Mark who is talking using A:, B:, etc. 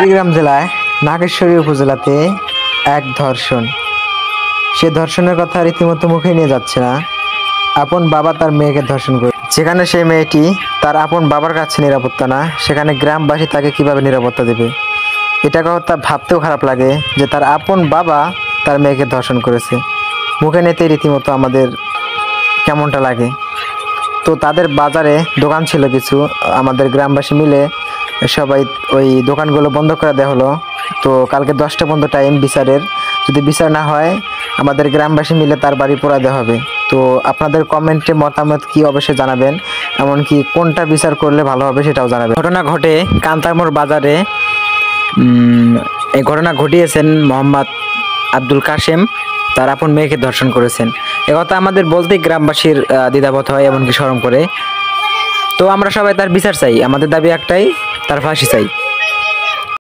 A: কুড়িগ্রাম জেলায় নাগেশ্বরী উপজেলাতে এক ধর্ষণ। সে ধর্ষণের কথা রীতিমতো মুখে নিয়ে যাচ্ছে না। আপন বাবা তার মেয়েকে ধর্ষণ করে, যেখানে সেই মেয়েটি তার আপন বাবার কাছে নিরাপত্তা না, সেখানে গ্রামবাসী তাকে কিভাবে নিরাপত্তা দেবে? এটা কথা ভাবতেও খারাপ লাগে যে তার আপন বাবা তার মেয়েকে ধর্ষণ করেছে। মুখে নিতে রীতিমতো আমাদের কেমনটা লাগে। তো তাদের বাজারে দোকান ছিল কিছু, আমাদের গ্রামবাসী মিলে সবাই ওই দোকানগুলো বন্ধ করে দেওয়া হলো। তো কালকে 10টা পর্যন্ত টাইম বিচারের, যদি বিচার না হয় আমাদের গ্রামবাসী মিলে তার বাড়ি পোড়া দেওয়া হবে। তো আপনাদের কমেন্টে মতামত কি অবশ্যই জানাবেন, এমনকি কোনটা বিচার করলে ভালো হবে সেটাও জানাবেন। ঘটনা ঘটে কান্তারমোড় বাজারে। এই ঘটনা ঘটিয়েছেন মোহাম্মদ আব্দুল কাশেম, তার আপন মেয়েকে ধর্ষণ করেছেন। একথা আমাদের বলতেই গ্রামবাসীর দ্বিধাবোধ হয়, এমনকি শরম করে। তো আমরা সবাই তার বিচার চাই, আমাদের দাবি একটাই, তার ফাঁসি চাই।